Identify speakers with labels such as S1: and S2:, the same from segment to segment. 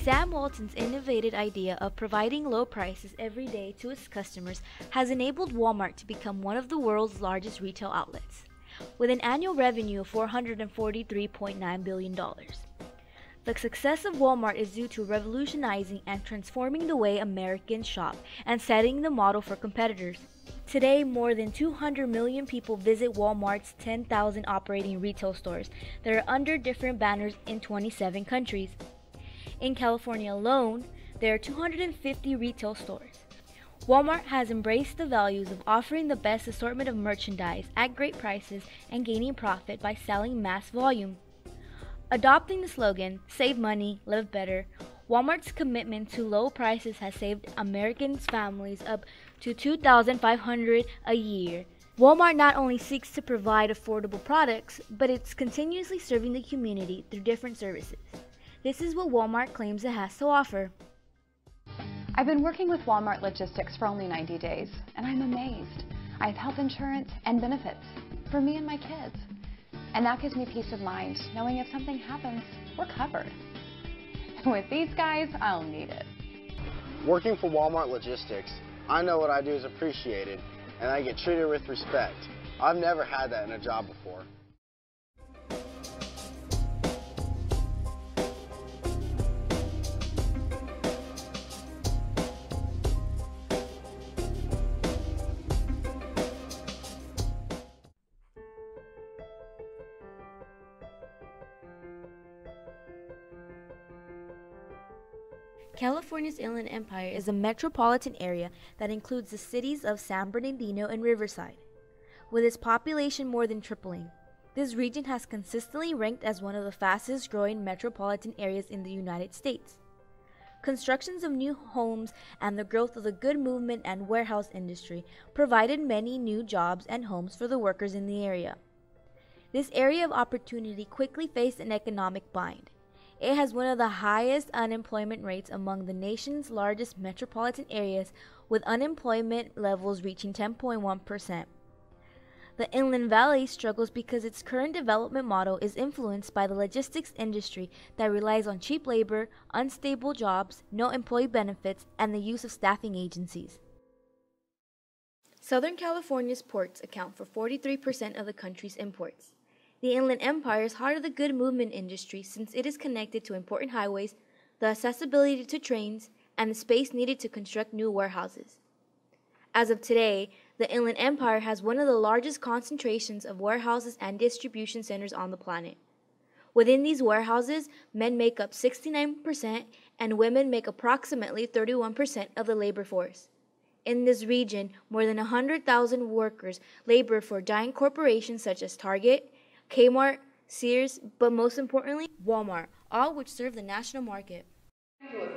S1: Sam Walton's innovative idea of providing low prices every day to its customers has enabled Walmart to become one of the world's largest retail outlets, with an annual revenue of $443.9 billion. The success of Walmart is due to revolutionizing and transforming the way Americans shop and setting the model for competitors. Today, more than 200 million people visit Walmart's 10,000 operating retail stores that are under different banners in 27 countries. In California alone, there are 250 retail stores. Walmart has embraced the values of offering the best assortment of merchandise at great prices and gaining profit by selling mass volume. Adopting the slogan, "Save money, live better," Walmart's commitment to low prices has saved Americans' families up to $2,500 a year. Walmart not only seeks to provide affordable products, but it's continuously serving the community through different services. This is what Walmart claims it has to offer.
S2: I've been working with Walmart Logistics for only 90 days, and I'm amazed. I have health insurance and benefits for me and my kids. And that gives me peace of mind, knowing if something happens, we're covered. With these guys, I'll need it.
S3: Working for Walmart Logistics, I know what I do is appreciated, and I get treated with respect. I've never had that in a job before.
S1: California's Inland Empire is a metropolitan area that includes the cities of San Bernardino and Riverside. With its population more than tripling, this region has consistently ranked as one of the fastest growing metropolitan areas in the United States. Constructions of new homes and the growth of the goods movement and warehouse industry provided many new jobs and homes for the workers in the area. This area of opportunity quickly faced an economic bind. It has one of the highest unemployment rates among the nation's largest metropolitan areas, with unemployment levels reaching 10.1%. The Inland Valley struggles because its current development model is influenced by the logistics industry that relies on cheap labor, unstable jobs, no employee benefits, and the use of staffing agencies. Southern California's ports account for 43% of the country's imports. The Inland Empire is heart of the goods movement industry since it is connected to important highways, the accessibility to trains, and the space needed to construct new warehouses. As of today, the Inland Empire has one of the largest concentrations of warehouses and distribution centers on the planet. Within these warehouses, men make up 69% and women make approximately 31% of the labor force. In this region, more than 100,000 workers labor for giant corporations such as Target, Kmart, Sears, but most importantly, Walmart, all which serve the national market.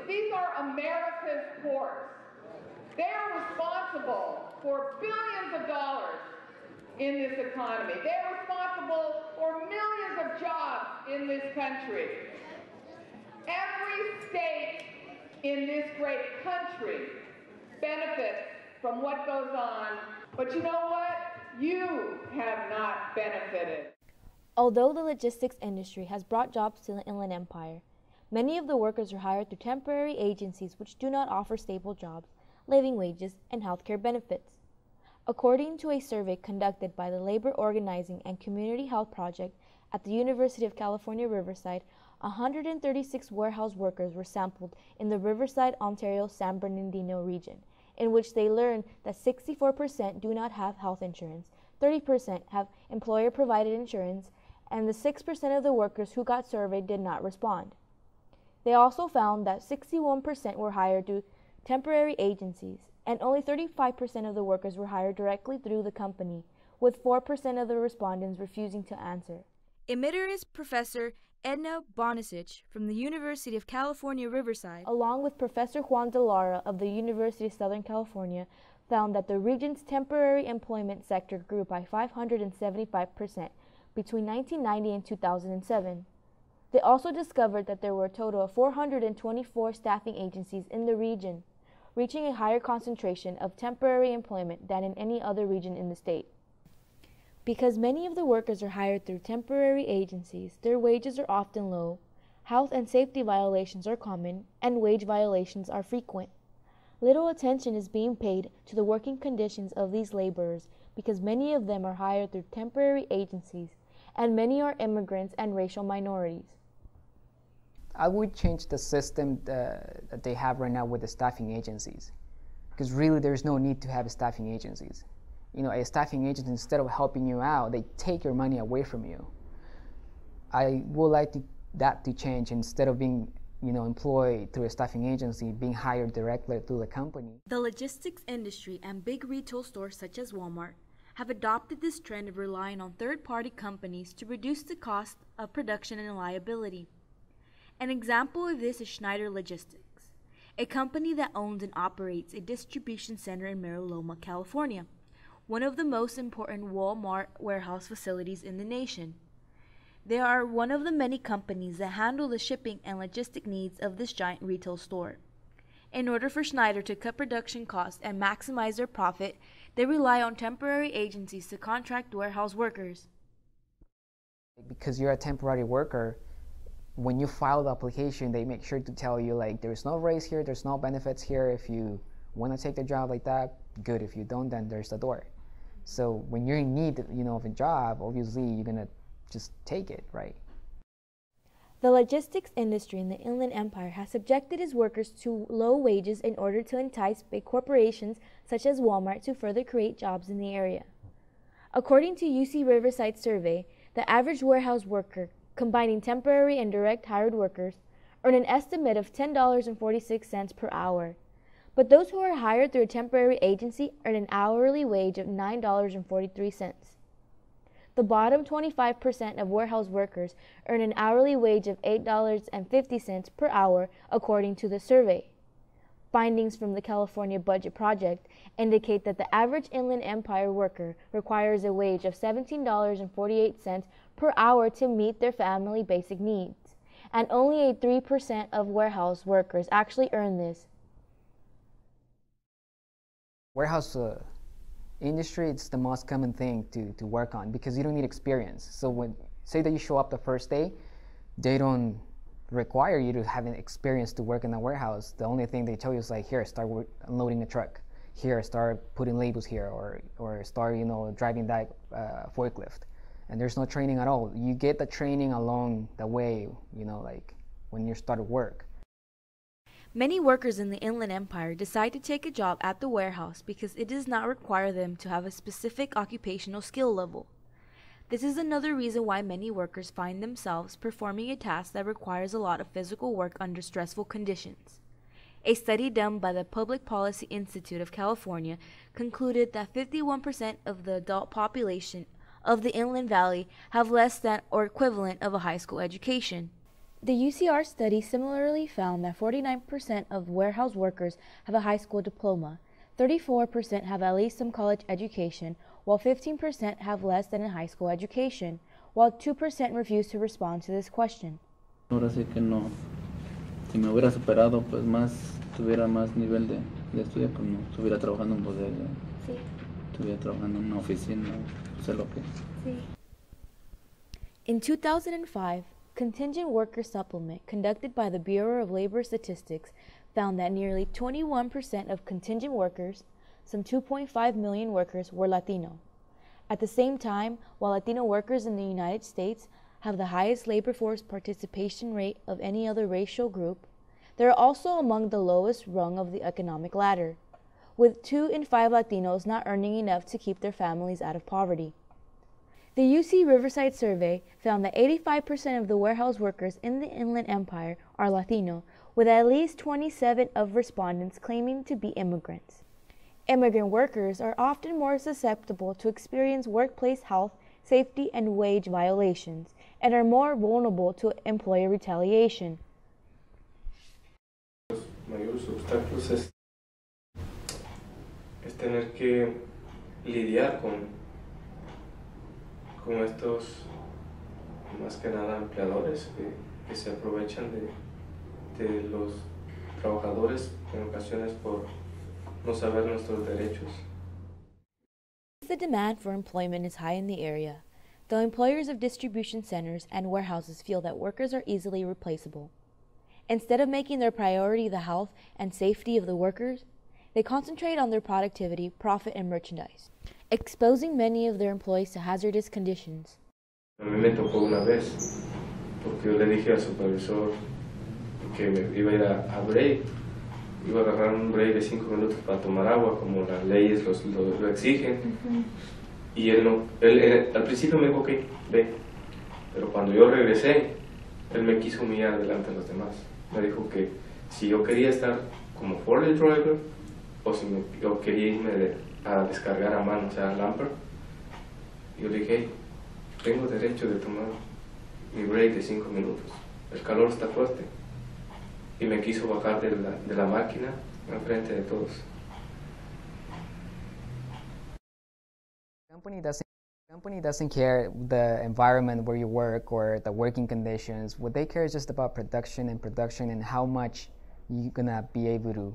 S4: These are America's ports. They are responsible for billions of dollars in this economy. They're responsible for millions of jobs in this country. Every state in this great country benefits from what goes on, but you know what? You have not benefited.
S1: Although the logistics industry has brought jobs to the Inland Empire, many of the workers are hired through temporary agencies which do not offer stable jobs, living wages, and health care benefits. According to a survey conducted by the Labor Organizing and Community Health Project at the University of California, Riverside, 136 warehouse workers were sampled in the Riverside, Ontario, San Bernardino region, in which they learned that 64% do not have health insurance, 30% have employer-provided insurance, and the 6% of the workers who got surveyed did not respond. They also found that 61% were hired through temporary agencies, and only 35% of the workers were hired directly through the company, with 4% of the respondents refusing to answer. Emeritus Professor Edna Bonicic from the University of California, Riverside, along with Professor Juan de Lara of the University of Southern California, found that the region's temporary employment sector grew by 575% between 1990 and 2007. They also discovered that there were a total of 424 staffing agencies in the region, reaching a higher concentration of temporary employment than in any other region in the state. Because many of the workers are hired through temporary agencies, their wages are often low. Health and safety violations are common, and wage violations are frequent. Little attention is being paid to the working conditions of these laborers because many of them are hired through temporary agencies, and many are immigrants and racial minorities.
S5: I would change the system that they have right now with the staffing agencies, because really there's no need to have staffing agencies. You know, a staffing agency, instead of helping you out, they take your money away from you. I would like that to change. Instead of being, employed through a staffing agency, being hired directly through the company.
S1: The logistics industry and big retail stores such as Walmart have adopted this trend of relying on third-party companies to reduce the cost of production and liability. An example of this is Schneider Logistics, a company that owns and operates a distribution center in Mira Loma, California, one of the most important Walmart warehouse facilities in the nation. They are one of the many companies that handle the shipping and logistic needs of this giant retail store. In order for Schneider to cut production costs and maximize their profit, they rely on temporary agencies to contract warehouse workers.
S5: Because you're a temporary worker, when you file the application, they make sure to tell you, like, there's no raise here, there's no benefits here. If you want to take the job like that, good. If you don't, then there's the door. So when you're in need, of a job, obviously you're going to just take it, right?
S1: The logistics industry in the Inland Empire has subjected its workers to low wages in order to entice big corporations such as Walmart to further create jobs in the area. According to UC Riverside survey, the average warehouse worker, combining temporary and direct hired workers, earn an estimate of $10.46 per hour. But those who are hired through a temporary agency earn an hourly wage of $9.43. The bottom 25% of warehouse workers earn an hourly wage of $8.50 per hour, according to the survey. Findings from the California Budget Project indicate that the average Inland Empire worker requires a wage of $17.48 per hour to meet their family basic needs, and only 3% of warehouse workers actually earn this.
S5: Warehouse industry, it's the most common thing to work on because you don't need experience. So when, say that you show up the first day, they don't require you to have an experience to work in a warehouse. The only thing they tell you is like, here, start unloading a truck. Here, start putting labels here, or start, driving that forklift. And there's no training at all. You get the training along the way, like when you start work.
S1: Many workers in the Inland Empire decide to take a job at the warehouse because it does not require them to have a specific occupational skill level. This is another reason why many workers find themselves performing a task that requires a lot of physical work under stressful conditions. A study done by the Public Policy Institute of California concluded that 51% of the adult population of the Inland Valley have less than or equivalent of a high school education. The UCR study similarly found that 49% of warehouse workers have a high school diploma, 34% have at least some college education, while 15% have less than a high school education, while 2% refuse to respond to this question.
S6: Ahora sí que no. Si me hubiera superado, pues tuviera más nivel de estudio, pues no estuviera trabajando en bodega. Sí. Estuviera trabajando en una oficina, sé lo que. Sí.
S1: In 2005, Contingent Worker Supplement conducted by the Bureau of Labor Statistics found that nearly 21% of contingent workers, some 2.5 million workers, were Latino. At the same time, while Latino workers in the United States have the highest labor force participation rate of any other racial group, they are also among the lowest rung of the economic ladder, with 2 in 5 Latinos not earning enough to keep their families out of poverty. The UC Riverside survey found that 85% of the warehouse workers in the Inland Empire are Latino, with at least 27 of respondents claiming to be immigrants. Immigrant workers are often more susceptible to experience workplace health, safety, and wage violations, and are more vulnerable to employer retaliation.
S7: Los mayores obstáculos es tener que lidiar con estos, más que nada, empleadores que se aprovechan de los trabajadores en ocasiones por no saber nuestros derechos.
S1: The demand for employment is high in the area. The employers of distribution centers and warehouses feel that workers are easily replaceable. Instead of making their priority the health and safety of the workers, they concentrate on their productivity, profit, and merchandise, exposing many of their employees to hazardous conditions.
S7: A mí me tocó una vez, porque yo le dije al supervisor que me iba a ir a break, iba a agarrar un break de 5 minutos para tomar agua, como las leyes lo exigen. Y él al principio me dijo, ok, ve, pero cuando yo regresé, él me quiso humillar delante de los demás. Me dijo que si yo quería estar como forklift driver, o si yo quería irme a descargar a mano, o sea, a lumber. Yo le dije, hey, tengo derecho de tomar mi break de 5 minutos. El calor está fuerte. Y me quiso bajar de la máquina enfrente de todos.
S5: Company doesn't care the environment where you work or the working conditions. What they care is just about production and how much you're gonna be able to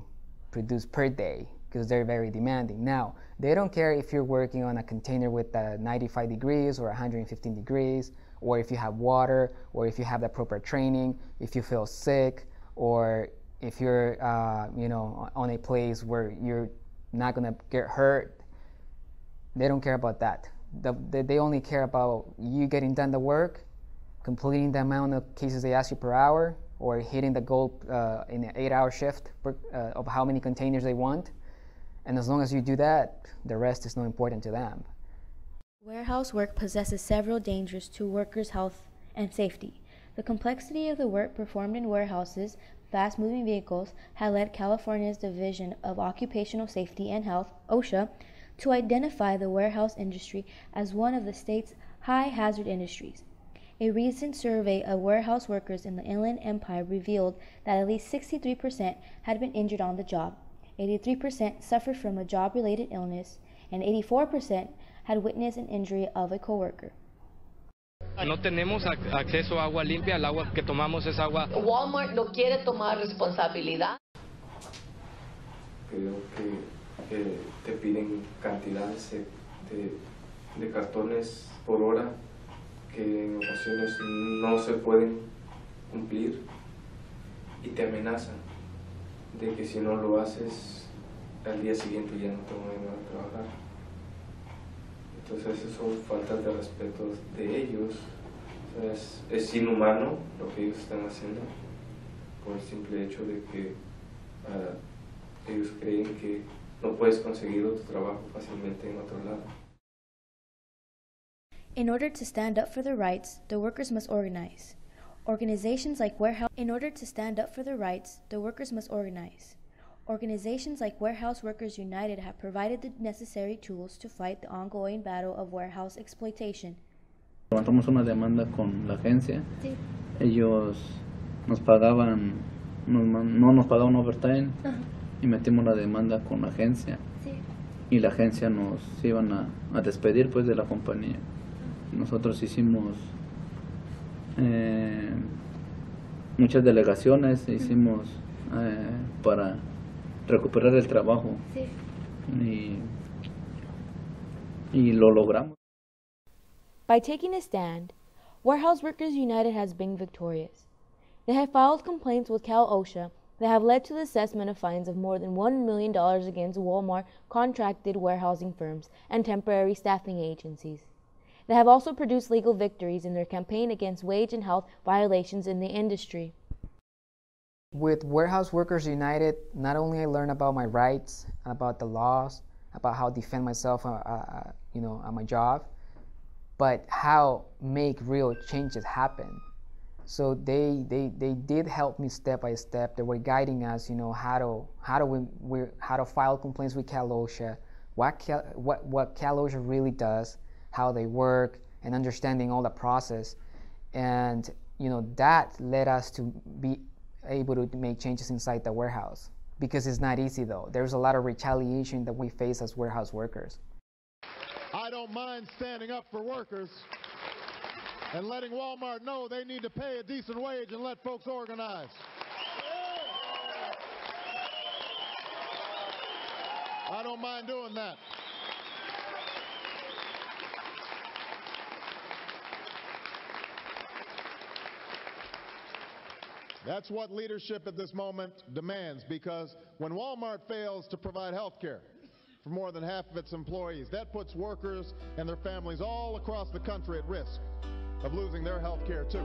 S5: produce per day, because they're very demanding. Now, they don't care if you're working on a container with 95 degrees or 115 degrees, or if you have water, or if you have the proper training, if you feel sick, or if you're on a place where you're not gonna get hurt. They don't care about that. They only care about you getting done the work, completing the amount of cases they ask you per hour, or hitting the goal in an 8-hour shift of how many containers they want. And as long as you do that, the rest is not important to them.
S1: Warehouse work possesses several dangers to workers' health and safety. The complexity of the work performed in warehouses, fast-moving vehicles, had led California's Division of Occupational Safety and Health, OSHA, to identify the warehouse industry as one of the state's high-hazard industries. A recent survey of warehouse workers in the Inland Empire revealed that at least 63% had been injured on the job, 83% suffered from a job-related illness, and 84% had witnessed an injury of a coworker.
S8: No tenemos acceso a agua limpia, el agua que tomamos es agua.
S9: Walmart no quiere tomar responsabilidad.
S7: Creo que te piden cantidades de cartones por hora que en ocasiones no se pueden cumplir y te amenazan de que si no lo haces al día siguiente ya no te van a llevar a trabajar. Entonces esas son faltas de respeto de ellos. O sea, es inhumano lo que ellos están haciendo por el simple hecho de que ellos creen que no puedes conseguir otro trabajo fácilmente en otro lado.
S1: In order to stand up for their rights, the workers must organize. Organizations like Warehouse Workers United have provided the necessary tools to fight the ongoing battle of warehouse exploitation.
S6: Levantamos una demanda con la agencia.
S1: Sí.
S6: Ellos nos pagaban, no nos pagaban overtime. Y metimos la demanda con la agencia.
S1: Sí.
S6: Y la agencia nos iban a despedir pues de la compañía. Nosotros hicimos muchas delegaciones, hicimos para recuperar el trabajo.
S1: Sí.
S6: Y lo logramos.
S1: By taking a stand, Warehouse Workers United has been victorious. They have filed complaints with Cal OSHA that have led to the assessment of fines of more than $1 million against Walmart contracted warehousing firms and temporary staffing agencies. They have also produced legal victories in their campaign against wage and health violations in the industry.
S5: With Warehouse Workers United, not only I learned about my rights, about the laws, about how to defend myself on my job, but how make real changes happen. So they did help me step by step. They were guiding us, how to file complaints with Cal OSHA, what Cal OSHA really does, how they work, and understanding all the process. And that led us to be able to make changes inside the warehouse, because it's not easy though. There's a lot of retaliation that we face as warehouse workers.
S10: I don't mind standing up for workers and letting Walmart know they need to pay a decent wage and let folks organize. I don't mind doing that. That's what leadership at this moment demands, because when Walmart fails to provide health care for more than half of its employees, that puts workers and their families all across the country at risk of losing their health care too.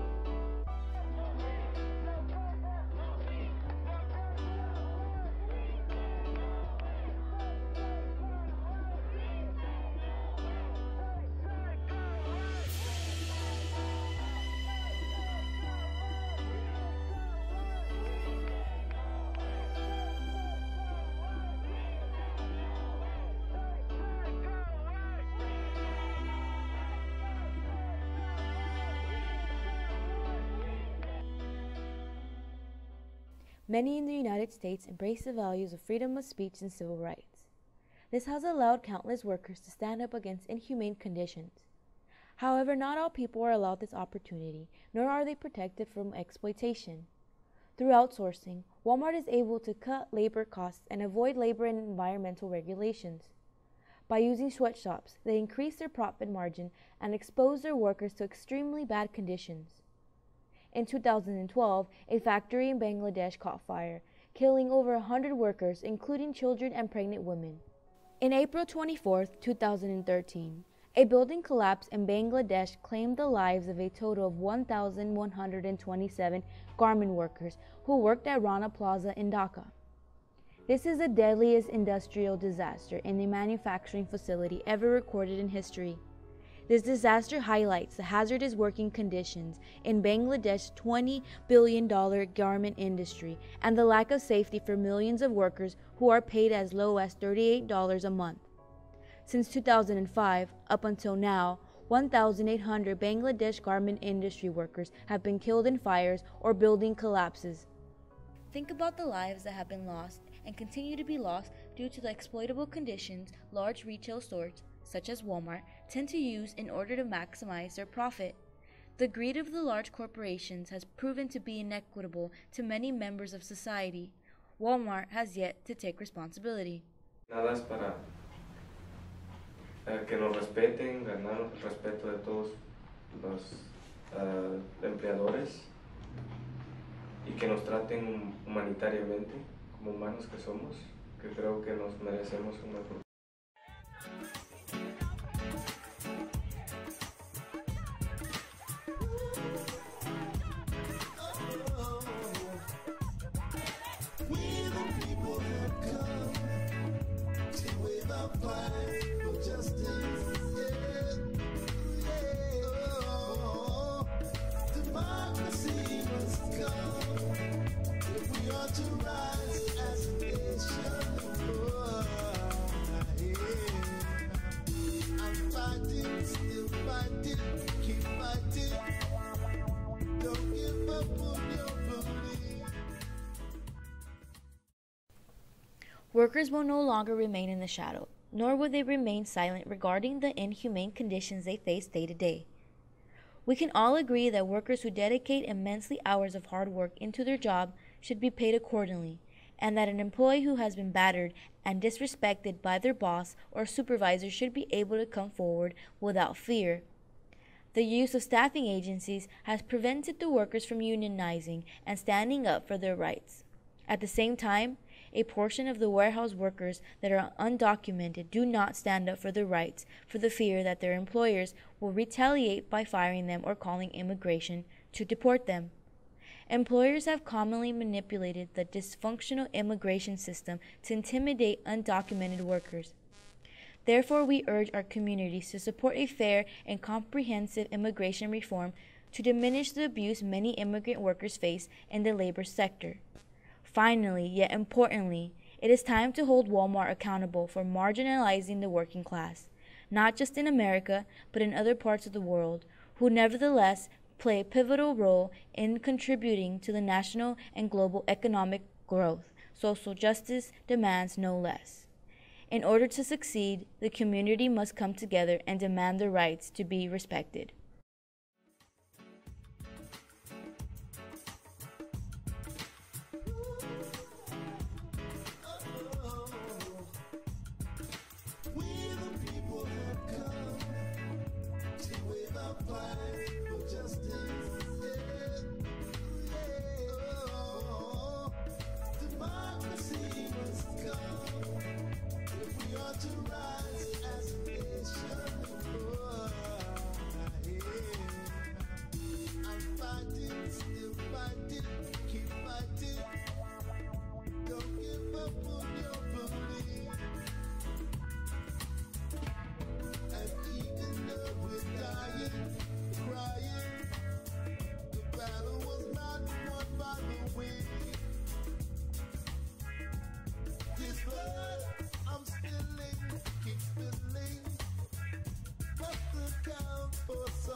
S1: Many in the United States embrace the values of freedom of speech and civil rights. This has allowed countless workers to stand up against inhumane conditions. However, not all people are allowed this opportunity, nor are they protected from exploitation. Through outsourcing, Walmart is able to cut labor costs and avoid labor and environmental regulations. By using sweatshops, they increase their profit margin and expose their workers to extremely bad conditions. In 2012, a factory in Bangladesh caught fire, killing over 100 workers, including children and pregnant women. In April 24, 2013, a building collapse in Bangladesh claimed the lives of a total of 1,127 garment workers who worked at Rana Plaza in Dhaka. This is the deadliest industrial disaster in a manufacturing facility ever recorded in history. This disaster highlights the hazardous working conditions in Bangladesh's $20 billion garment industry and the lack of safety for millions of workers who are paid as low as $38 a month. Since 2005, up until now, 1,800 Bangladesh garment industry workers have been killed in fires or building collapses. Think about the lives that have been lost and continue to be lost due to the exploitable conditions large retail stores, such as Walmart, tend to use in order to maximize their profit. The greed of the large corporations has proven to be inequitable to many members of society. Walmart has yet to take responsibility.
S7: Nada es para que nos respeten, ganarnos el respeto de todos los empleadores y que nos traten humanitariamente como humanos que somos, que creo que nos merecemos un mejor.
S1: Workers will no longer remain in the shadow, nor will they remain silent regarding the inhumane conditions they face day to day. We can all agree that workers who dedicate immensely hours of hard work into their job should be paid accordingly, and that an employee who has been battered and disrespected by their boss or supervisor should be able to come forward without fear. The use of staffing agencies has prevented the workers from unionizing and standing up for their rights. At the same time, a portion of the warehouse workers that are undocumented do not stand up for their rights for the fear that their employers will retaliate by firing them or calling immigration to deport them. Employers have commonly manipulated the dysfunctional immigration system to intimidate undocumented workers. Therefore, we urge our communities to support a fair and comprehensive immigration reform to diminish the abuse many immigrant workers face in the labor sector. Finally, yet importantly, it is time to hold Walmart accountable for marginalizing the working class, not just in America, but in other parts of the world, who nevertheless play a pivotal role in contributing to the national and global economic growth. Social justice demands no less. In order to succeed, the community must come together and demand their rights to be respected.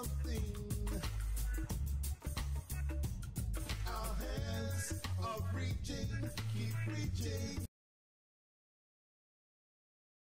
S11: something